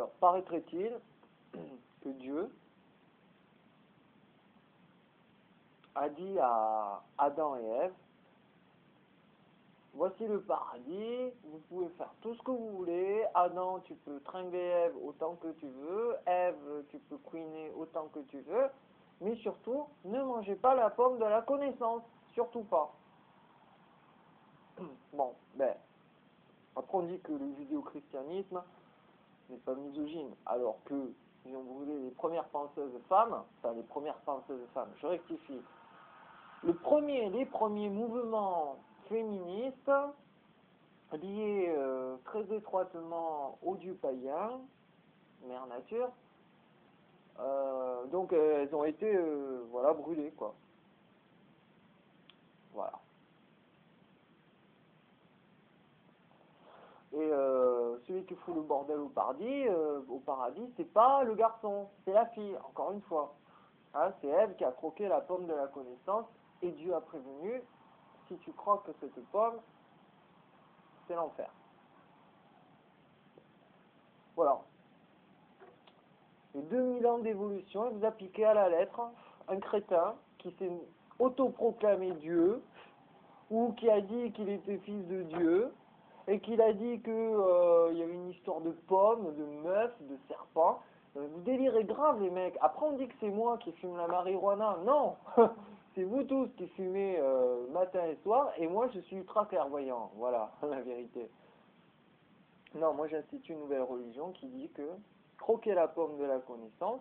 Alors, paraîtrait-il que Dieu a dit à Adam et Ève, voici le paradis, vous pouvez faire tout ce que vous voulez. Adam, tu peux tringler Ève autant que tu veux. Ève, tu peux couiner autant que tu veux. Mais surtout, ne mangez pas la pomme de la connaissance. Surtout pas. Bon, ben, après on dit que le judéo-christianisme n'est pas misogyne, alors que, si on voulait, les premières penseuses femmes, je rectifie, les premiers mouvements féministes liés très étroitement au dieu païen, mère nature, donc elles ont été voilà, brûlées, quoi. Voilà. Et celui qui fout le bordel au paradis, c'est pas le garçon, c'est la fille, encore une fois. Hein, c'est Ève qui a croqué la pomme de la connaissance, et Dieu a prévenu, si tu croques cette pomme, c'est l'enfer. Voilà. Et 2000 ans d'évolution, il vous a piqué à la lettre un crétin qui s'est autoproclamé Dieu, ou qui a dit qu'il était fils de Dieu, et qu'il a dit que y avait une histoire de pommes, de meufs, de serpents. Vous délirez grave, les mecs. Après, on dit que c'est moi qui fume la marijuana. Non. C'est vous tous qui fumez matin et soir, et moi, je suis ultra clairvoyant. Voilà, la vérité. Non, moi, j'institue une nouvelle religion qui dit que croquer la pomme de la connaissance,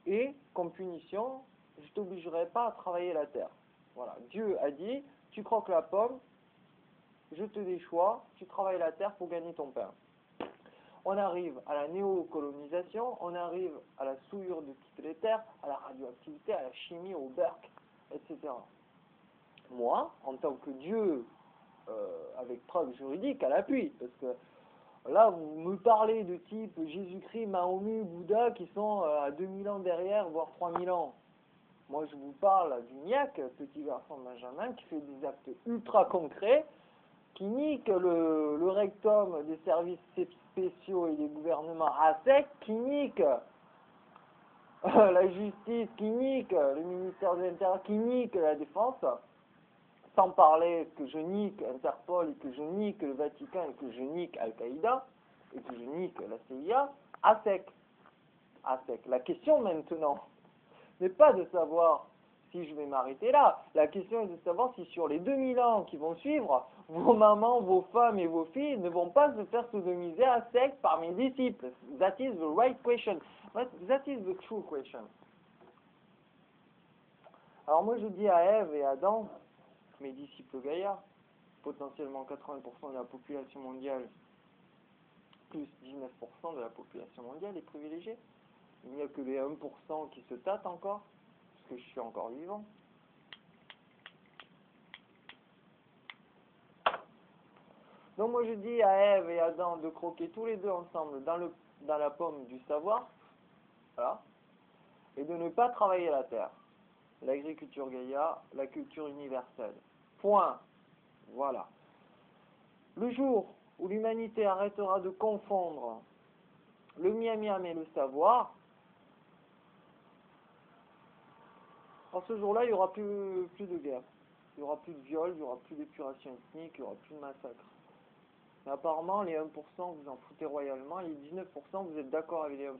et, comme punition, je t'obligerai pas à travailler la terre. Voilà. Dieu a dit, tu croques la pomme, je te déchois, tu travailles la terre pour gagner ton pain. On arrive à la néocolonisation, on arrive à la souillure de toutes les terres, à la radioactivité, à la chimie, au burk, etc. Moi, en tant que Dieu, avec preuve juridique à l'appui, parce que là, vous me parlez de type Jésus-Christ, Mahomet, Bouddha, qui sont à 2000 ans derrière, voire 3000 ans. Moi, je vous parle du niaque, petit garçon de Benjamin, qui fait des actes ultra concrets, qui nique le rectum des services spéciaux et des gouvernements à sec, qui nique la justice, qui nique le ministère de l'Intérieur, qui nique la défense, sans parler que je nique Interpol et que je nique le Vatican et que je nique Al-Qaïda et que je nique la CIA, à sec. À sec. La question maintenant n'est pas de savoir si je vais m'arrêter là. La question est de savoir si sur les 2000 ans qui vont suivre, vos mamans, vos femmes et vos filles ne vont pas se faire sodomiser à sec par mes disciples. That is the right question. That is the true question. Alors moi je dis à Ève et à Adam, mes disciples gaillards, potentiellement 80% de la population mondiale, plus 19% de la population mondiale est privilégiée. Il n'y a que les 1% qui se tâtent encore, parce que je suis encore vivant. Donc moi je dis à Ève et à Adam de croquer tous les deux ensemble dans la pomme du savoir, voilà, et de ne pas travailler la terre. L'agriculture Gaïa, la culture universelle. Point. Voilà. Le jour où l'humanité arrêtera de confondre le miam-miam et le savoir, en ce jour-là, il n'y aura plus de guerre. Il n'y aura plus de viol, il n'y aura plus d'épuration ethnique, il n'y aura plus de massacre. Mais apparemment, les 1%, vous en foutez royalement. Les 19%, vous êtes d'accord avec les 1%.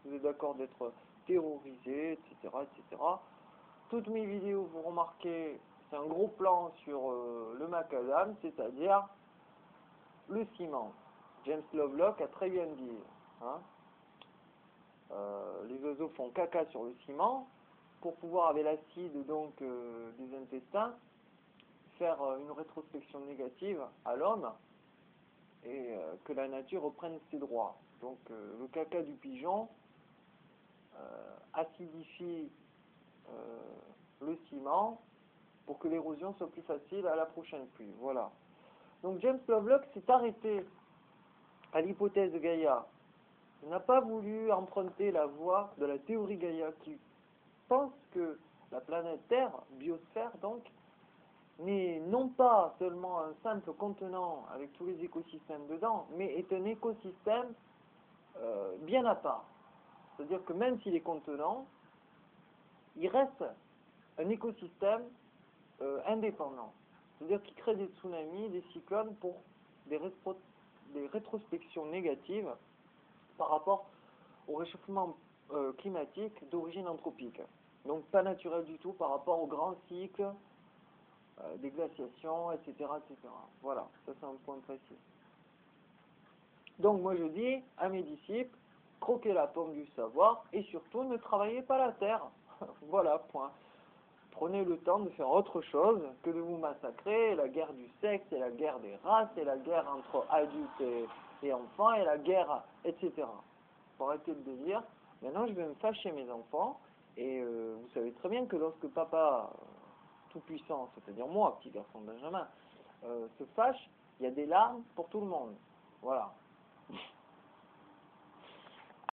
Vous êtes d'accord d'être terrorisés, etc., etc. Toutes mes vidéos, vous remarquez, c'est un gros plan sur le macadam, c'est-à-dire le ciment. James Lovelock a très bien dit. Hein, les oiseaux font caca sur le ciment pour pouvoir, avec l'acide donc des intestins, faire une rétrospection négative à l'homme et que la nature reprenne ses droits. Donc le caca du pigeon acidifie le ciment pour que l'érosion soit plus facile à la prochaine pluie. Voilà. Donc James Lovelock s'est arrêté à l'hypothèse de Gaïa. Il n'a pas voulu emprunter la voie de la théorie Gaïa qui pense que la planète Terre, biosphère donc, n'est non pas seulement un simple contenant avec tous les écosystèmes dedans, mais est un écosystème bien à part. C'est-à-dire que même s'il est contenant, il reste un écosystème indépendant. C'est-à-dire qu'il crée des tsunamis, des cyclones pour des, des rétrospections négatives par rapport au réchauffement climatique d'origine anthropique. Donc pas naturel du tout par rapport au grand cycle des glaciations, etc., etc. Voilà, ça c'est un point précis. Donc moi je dis à mes disciples, croquez la pomme du savoir et surtout ne travaillez pas la terre. Voilà, point. Prenez le temps de faire autre chose que de vous massacrer, la guerre du sexe, et la guerre des races, et la guerre entre adultes et enfants, et la guerre, etc. Pour arrêter le délire, maintenant je vais me fâcher mes enfants, et vous savez très bien que lorsque papa, tout-puissant, c'est-à-dire moi, petit garçon Benjamin, se fâche, il y a des larmes pour tout le monde. Voilà.